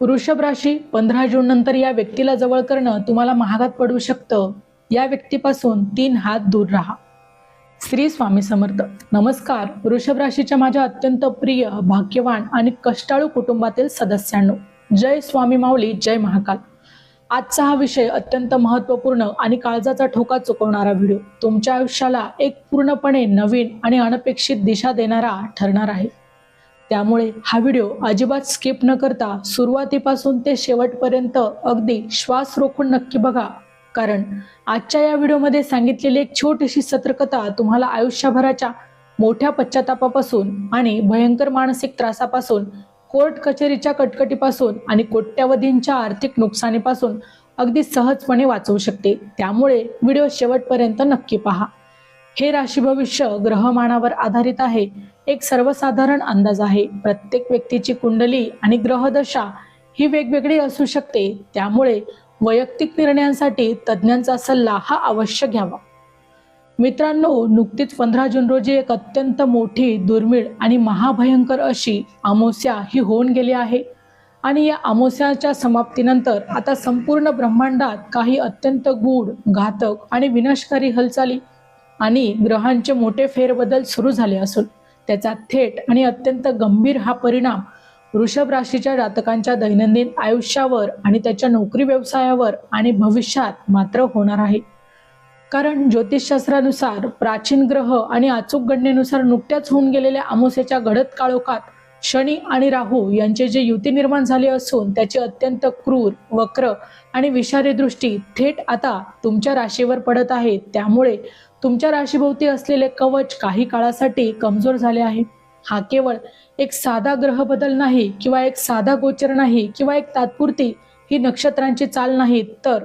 वृषभ राशी 15 जून नंतर या व्यक्तीला जवळ करणं तुम्हाला महागात पडू शकतं. या व्यक्तीपासून 3 हात दूर राहा. श्री स्वामी समर्थ. नमस्कार वृषभ राशीच्या माझ्या अत्यंत प्रिय, भाग्यवान आणि कष्टाळू कुटुंबातील सदस्यांनो, जय स्वामी माऊली, जय महाकाल. आजचा हा विषय अत्यंत महत्त्वपूर्ण आणि काळजाचा ठोका चुकवणारा व्हिडिओ तुमच्या आयुष्याला एक पूर्णपणे नवीन आणि अनपेक्षित दिशा देणारा ठरणार आहे. त्यामुळे हा व्हिडिओ अजिबात स्किप न करता सुरुवातीपासून ते शेवटपर्यंत अगदी श्वास रोखून नक्की बघा, कारण आजच्या या व्हिडिओमध्ये सांगितलेली एक छोटीशी सतर्कता तुम्हाला आयुष्यभराच्या मोठ्या पश्चातापापासून आणि भयंकर मानसिक त्रासापासून, कोर्ट कचेरीच्या कटकटीपासून आणि कोट्यावधींच्या आर्थिक नुकसानीपासून अगदी सहजपणे वाचवू शकते. त्यामुळे व्हिडिओ शेवटपर्यंत नक्की पहा. हे राशी भविष्य ग्रहमानावर आधारित आहे. एक सर्वसाधारण अंदाज आहे. प्रत्येक व्यक्तीची कुंडली आणि ग्रहदशा ही वेगवेगळी असू शकते. त्यामुळे वैयक्तिक निर्णयांसाठी तज्ज्ञांचा सल्ला हा अवश्य घ्यावा. मित्रांनो, नुकतीच 15 जून रोजी एक अत्यंत मोठी, दुर्मिळ आणि महाभयंकर अशी अमावस्या ही होऊन गेली आहे. आणि या अमावस्याच्या समाप्तीनंतर आता संपूर्ण ब्रह्मांडात काही अत्यंत गूढ, घातक आणि विनाशकारी हालचाली आणि ग्रहांचे मोठे फेरबदल सुरू झाले असून त्याचा थेट आणि अत्यंत गंभीर हा परिणाम वृषभ राशीच्या जातकांच्या दैनंदिन आयुष्यावर आणि त्याच्या नोकरी व्यवसायावर आणि भविष्यात मात्र होणार आहे. कारण ज्योतिषशास्त्रानुसार, प्राचीन ग्रह आणि अचूक गणनेनुसार नुकत्याच होऊन गेलेल्या अमावस्येच्या घडत काळोखात शनी आणि राहू यांचे जे युती निर्माण झाले असून त्याची अत्यंत क्रूर, वक्र आणि विषारी दृष्टी थेट आता तुमच्या राशीवर पडत आहे. त्यामुळे तुमच्या राशीभोवती असलेले कवच काही काळासाठी कमजोर झाले आहे. हा केवळ एक साधा ग्रह बदल नाही, किंवा एक साधा गोचर नाही, किंवा एक तात्पुरती ही नक्षत्रांची चाल नाही, तर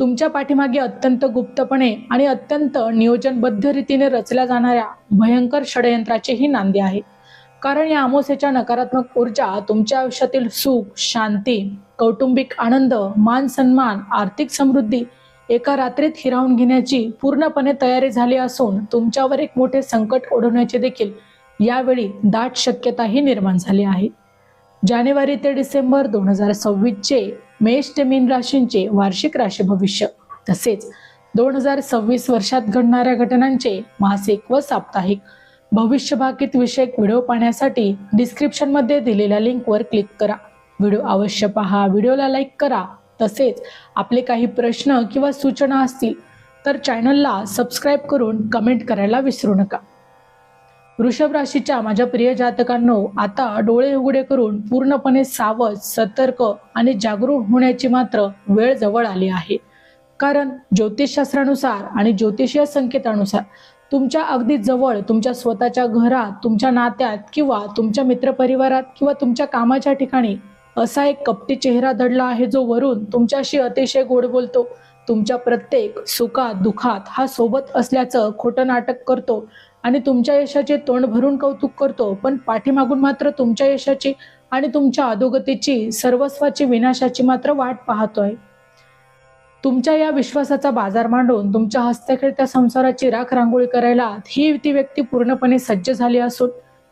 तुमच्या पाठीमागे अत्यंत गुप्तपणे आणि अत्यंत नियोजनबद्ध रीतीने रचल्या जाणाऱ्या भयंकर षडयंत्राची ही नांदी आहे. कारण या अमावस्येच्या नकारात्मक ऊर्जा तुमच्या आयुष्यातील सुख, शांती, कौटुंबिक आनंद, मान सन्मान, आर्थिक समृद्धी एका रात्रीत हिरावून घेण्याची पूर्णपणे तयारी झाली असून तुमच्यावर एक मोठे संकट ओढवण्याची देखील यावेळी दाट शक्यताही निर्माण झाली आहे. जानेवारी ते डिसेंबर 2026 चे मेष ते मीन राशींचे वार्षिक राशी भविष्य, तसेच 2026 वर्षात घडणाऱ्या घटनांचे मासिक व साप्ताहिक भविष्यभाकीत विषयक व्हिडिओ पाहण्यासाठी डिस्क्रिप्शन मध्ये दिलेल्या लिंकवर क्लिक करा. व्हिडिओ अवश्य पहा, व्हिडिओला लाईक करा. तसेच आपले काही प्रश्न किंवा सूचना असतील तर चॅनलला सबस्क्राईब करून कमेंट करायला विसरू नका. वृषभ राशीच्या माझ्या प्रिय जातकांनो, आता डोळे उघडे करून पूर्णपणे सावध, सतर्क आणि जागरूक होण्याची मात्र वेळ जवळ आली आहे. कारण ज्योतिषशास्त्रानुसार आणि ज्योतिषीय संकेतानुसार तुमच्या अगदी जवळ, तुमच्या स्वतःच्या घरात, तुमच्या नात्यात किंवा तुमच्या मित्रपरिवारात किंवा तुमच्या कामाच्या ठिकाणी असा एक कपटी चेहरा दडला आहे, जो वरून तुमच्याशी अतिशय गोड बोलतो, तुमच्या प्रत्येक सुखात दुखात हा सोबत असल्याचं खोटं नाटक करतो आणि तुमच्या यशाचे तोंड भरून कौतुक करतो, पण पाठीमागून मात्र तुमच्या यशाची आणि तुमच्या अधोगतीची, सर्वस्वाची, विनाशाची मात्र वाट पाहतोय. तुमच्या या विश्वासाचा बाजार मांडून तुमच्या हस्तखेळत्या संसाराची राख रांगोळी करायला ही ती व्यक्ती पूर्णपणे सज्ज झाली असून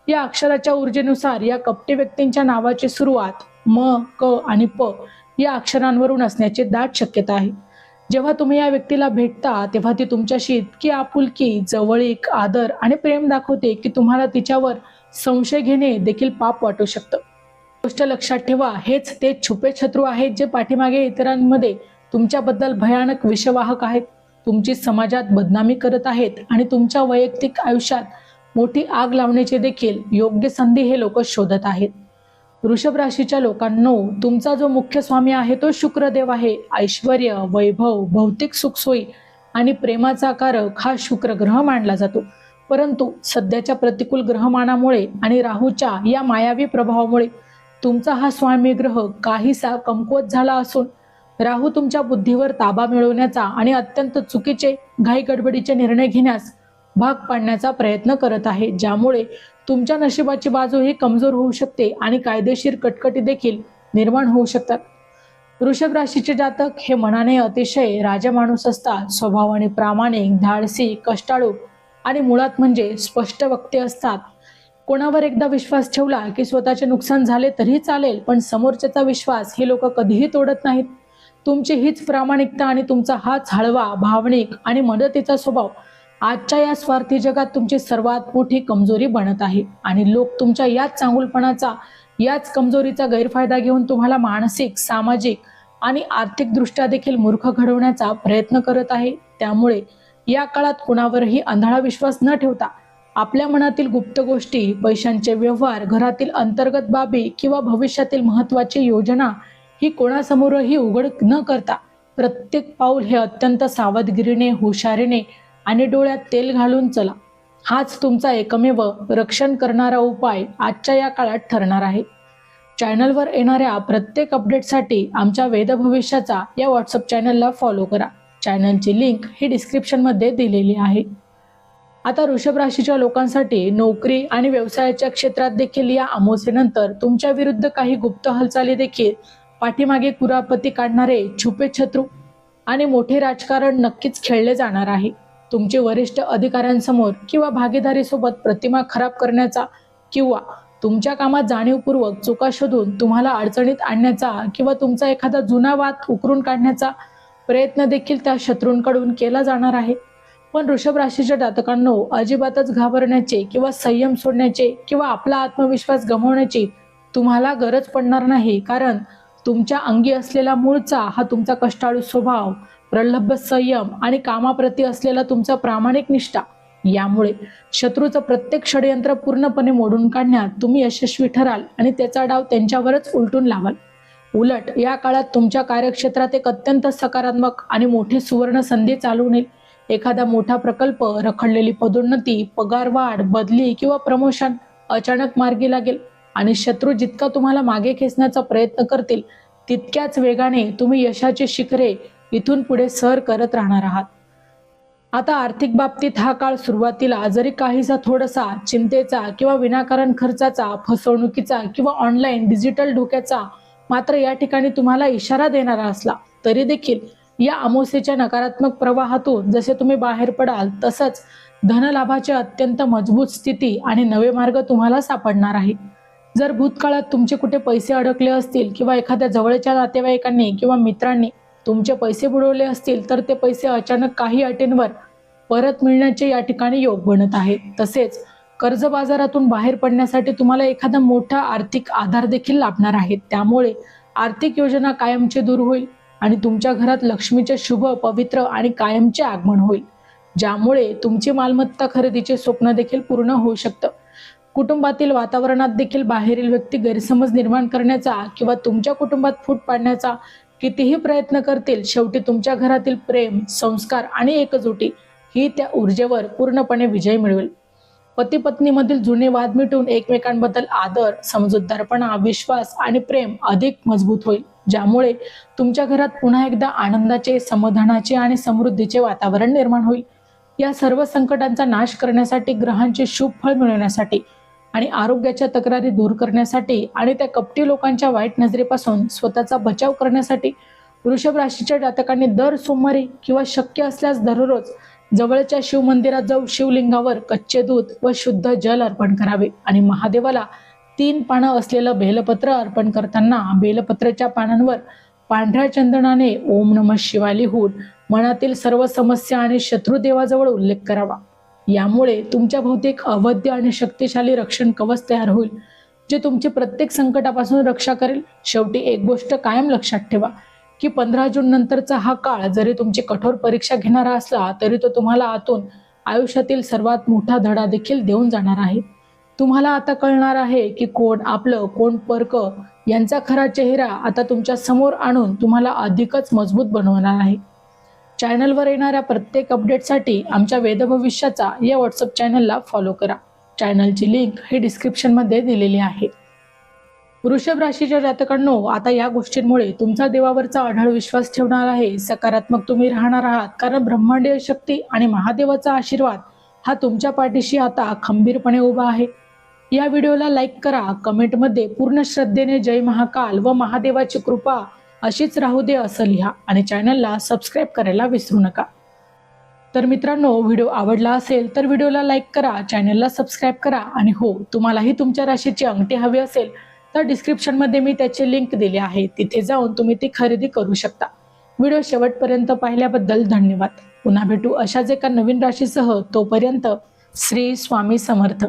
या अक्षराच्या ऊर्जेनुसार या कपटी व्यक्तींच्या नावाची सुरुवात म, क आणि प या अक्षरांवरून असण्याची दाट शक्यता आहे. जेव्हा तुम्ही या व्यक्तीला भेटता तेव्हा ती तुमच्याशी इतकी आपुलकी, जवळीक, आदर आणि प्रेम दाखवते की तुम्हाला तिच्यावर संशय घेणे देखील पाप वाटू शकतं. गोष्ट लक्षात ठेवा, हेच ते छुपे शत्रू आहेत जे पाठीमागे इतरांमध्ये तुमच्याबद्दल भयानक विषवाहक आहेत, तुमची समाजात बदनामी करत आहेत आणि तुमच्या वैयक्तिक आयुष्यात मोठी आग लावण्याची देखील योग्य संधी हे लोक शोधत आहेत. वृषभ राशीच्या लोकांनो, तुमचा जो मुख्य स्वामी आहे तो शुक्रदेव आहे. ऐश्वर्य, वैभव, भौतिक सुखसोयी आणि प्रेमाचा कारक हा शुक्र ग्रह मानला जातो. परंतु सध्याच्या प्रतिकूल ग्रहमानामुळे आणि राहूच्या या मायावी प्रभावामुळे तुमचा हा स्वामी ग्रह काहीसा कमकुवत झाला असून राहू तुमच्या बुद्धीवर ताबा मिळवण्याचा आणि अत्यंत चुकीचे, घाईगडबडीचे निर्णय घेण्यास भाग पाडण्याचा प्रयत्न करत आहे, ज्यामुळे तुमच्या नशिबाची बाजू ही कमजोर होऊ शकते आणि कायदेशीर कटकटी देखील निर्माण होऊ शकतात. वृषभ राशीचे जातक हे मनाने अतिशय राजमाणूस असतात. स्वभावाने प्रामाणिक, धाडसी, कष्टाळू आणि मुळात म्हणजे स्पष्ट वक्ते असतात. कोणावर एकदा विश्वास ठेवला की स्वतःचे नुकसान झाले तरी चालेल, पण समोरच्याचा विश्वास हे लोक कधीही तोडत नाहीत. तुमची हीच प्रामाणिकता आणि तुमचा हाच हळवा, भावनिक आणि मदतीचा स्वभाव आजच्या या स्वार्थी जगात तुमची सर्वात मोठी कमजोरी बनत आहे. आणि लोक तुमच्या याच चांगुलपणाचा, याच कमजोरीचा गैरफायदा घेऊन तुम्हाला मानसिक, सामाजिक आणि आर्थिकदृष्ट्या देखील मूर्ख घडवण्याचा प्रयत्न करत आहे. त्यामुळे या काळात कुणावरही आंधळा विश्वास न ठेवता आपल्या मनातील गुप्त गोष्टी, पैशांचे व्यवहार, घरातील अंतर्गत बाबी किंवा भविष्यातील महत्त्वाची योजना ही कोणासमोरही उघड न करता प्रत्येक पाऊल हे अत्यंत सावधगिरीने, हुशारीने आणि डोळ्यात तेल घालून चला. हाच तुमचा एकमेव रक्षण करणारा उपाय आजच्या या काळात ठरणार आहे. चॅनलवर येणाऱ्या प्रत्येक अपडेटसाठी आमच्या वेद भविष्याचा या व्हॉट्सअप चॅनलला फॉलो करा. चॅनलची लिंक ही डिस्क्रिप्शनमध्ये दिलेली आहे. आता वृषभ राशीच्या लोकांसाठी नोकरी आणि व्यवसायाच्या क्षेत्रात देखील या अमावस्येनंतर तुमच्या विरुद्ध काही गुप्त हालचाली देखील, पाठीमागे कुरापती काढणारे छुपे शत्रू आणि मोठे राजकारण नक्कीच खेळले जाणार आहे. तुमचे वरिष्ठ अधिकाऱ्यांसमोर किंवा भागीदारीसोबत प्रतिमा खराब करण्याचा किंवा तुमच्या कामात जाणीवपूर्वक चुका शोधून तुम्हाला अडचणीत आणण्याचा किंवा तुमचा एखादा जुना वाद उकरून काढण्याचा प्रयत्न देखील त्या शत्रूंकडून केला जाणार आहे. पण वृषभ राशीच्या जातकांनो, अजिबातच घाबरण्याचे किंवा संयम सोडण्याचे किंवा आपला आत्मविश्वास गमावण्याची तुम्हाला गरज पडणार नाही. कारण तुमच्या अंगी असलेला मूळचा हा तुमचा कष्टाळू स्वभाव, प्रलब्ध संयम आणि कामाप्रती असलेला तुमचा प्रामाणिक निष्ठा यामुळे शत्रूचं प्रत्येक षडयंत्र पूर्णपणे मोडून काढण्यात तुम्ही यशस्वी ठराल आणि त्याचा डाव त्यांच्यावरच उलटून लावाल. उलट या काळात तुमच्या कार्यक्षेत्रात एक अत्यंत सकारात्मक आणि मोठी सुवर्ण संधी चालून येईल. एखादा मोठा प्रकल्प, रखडलेली पदोन्नती, पगारवाढ, बदली किंवा प्रमोशन अचानक मार्गी लागेल आणि शत्रू जितका तुम्हाला मागे खेचण्याचा प्रयत्न करतील तितक्याच वेगाने तुम्ही यशाची शिखरे इथून पुढे सर करत राहणार आहात. आता आर्थिक बाबतीत हा काळ सुरुवातीला जरी काहीसा थोडासा चिंतेचा किंवा विनाकारण खर्चाचा, फसवणुकीचा किंवा ऑनलाईन डिजिटल धोक्याचा मात्र या ठिकाणी तुम्हाला इशारा देणारा असला तरी देखील या अमावस्येच्या नकारात्मक प्रवाहातून जसे तुम्ही बाहेर पडाल तसंच धनलाभाची अत्यंत मजबूत स्थिती आणि नवे मार्ग तुम्हाला सापडणार आहे. जर भूतकाळात तुमचे कुठे पैसे अडकले असतील किंवा एखाद्या जवळच्या नातेवाईकांनी किंवा मित्रांनी तुमचे पैसे बुडवले असतील तर ते पैसे अचानक काही अटींवर परत मिळण्याचे या ठिकाणी योग बनत आहे. तसेच कर्ज बाजारातून बाहेर पडण्यासाठी तुम्हाला एखादा मोठा आर्थिक आधार देखील लाभणार आहे. त्यामुळे आर्थिक योजना कायमची दूर होईल आणि तुमच्या घरात लक्ष्मीचे शुभ, पवित्र आणि कायमचे आगमन होईल, ज्यामुळे तुमची मालमत्ता खरेदीचे स्वप्न देखील पूर्ण होऊ शकतं. कुटुंबातील वातावरणात देखील बाहेरील व्यक्ती गैरसमज निर्माण करण्याचा किंवा तुमच्या कुटुंबात फूट पाडण्याचा कितीही प्रयत्न करतील, शेवटी तुमच्या घरातील प्रेम, संस्कार आणि एकजुटी ही त्या ऊर्जेवर पूर्णपणे विजय मिळवेल. पती पत्नीमधील जुने वाद मिटून एकमेकांबद्दल आदर, समजूतदारपणा, विश्वास आणि प्रेम अधिक मजबूत होईल, ज्यामुळे तुमच्या घरात पुन्हा एकदा आनंदाचे, समाधानाचे आणि समृद्धीचे वातावरण निर्माण होईल. या सर्व संकटांचा नाश करण्यासाठी, ग्रहांचे शुभ फळ मिळवण्यासाठी आणि आरोग्याच्या तक्रारी दूर करण्यासाठी आणि त्या कपटी लोकांच्या वाईट नजरेपासून स्वतःचा बचाव करण्यासाठी वृषभ राशीच्या जातकांनी दर सोमवारी किंवा शक्य असल्यास दररोज जवळच्या शिव मंदिरात जाऊन शिवलिंगावर कच्चे दूध व शुद्ध जल अर्पण करावे आणि महादेवाला 3 पानं असलेलं बेलपत्र अर्पण करताना बेलपत्राच्या पानांवर पांढऱ्या चंदनाने ओम नमः शिवाय लिहून मनातील सर्व समस्या आणि शत्रुदेवाजवळ उल्लेख करावा. यामुळे तुमच्या भौतिक अवैध आणि शक्तिशाली रक्षण कवच तयार होईल, जे तुमची प्रत्येक संकटापासून रक्षा करेल. शेवटी एक गोष्ट कायम लक्षात ठेवा की 15 जून नंतरचा हा काळ जरी तुमची कठोर परीक्षा घेणारा असला तरी तो तुम्हाला आतून आयुष्यातील सर्वात मोठा धडा देखील देऊन जाणार आहे. तुम्हाला आता कळणार आहे की कोण आपलं, कोण परक यांचा खरा चेहरा आता तुमच्या समोर आणून तुम्हाला अधिकच मजबूत बनवणार आहे. चॅनलवर येणाऱ्या प्रत्येक अपडेटसाठी आमच्या वेद भविष्याचा या व्हॉट्सअप चॅनलला फॉलो करा. चॅनलची लिंक ही डिस्क्रिप्शनमध्ये दिलेली आहे. वृषभ राशीच्या जातकांनो, आता या गोष्टींमुळे तुमचा देवावरचा अढळ विश्वास ठेवणार आहे. सकारात्मक तुम्ही राहणार आहात, कारण ब्रह्मांडीय शक्ती आणि महादेवाचा आशीर्वाद हा तुमच्या पाठीशी आता खंबीरपणे उभा आहे. या व्हिडिओला लाईक करा, कमेंटमध्ये पूर्ण श्रद्धेने जय महाकाल व महादेवाची कृपा अशीच राहू दे असं लिहा आणि चॅनलला सबस्क्राईब करायला विसरू नका. तर मित्रांनो, व्हिडिओ आवडला असेल तर व्हिडिओला लाईक करा, चॅनलला सबस्क्राईब करा आणि हो, तुम्हालाही तुमच्या राशीची अंगठी हवी असेल तर डिस्क्रिप्शनमध्ये मी त्याची लिंक दिली आहे, तिथे जाऊन तुम्ही ती खरेदी करू शकता. व्हिडिओ शेवटपर्यंत पाहिल्याबद्दल धन्यवाद. पुन्हा भेटू अशाच एका नवीन राशीसह. तोपर्यंत श्री स्वामी समर्थ.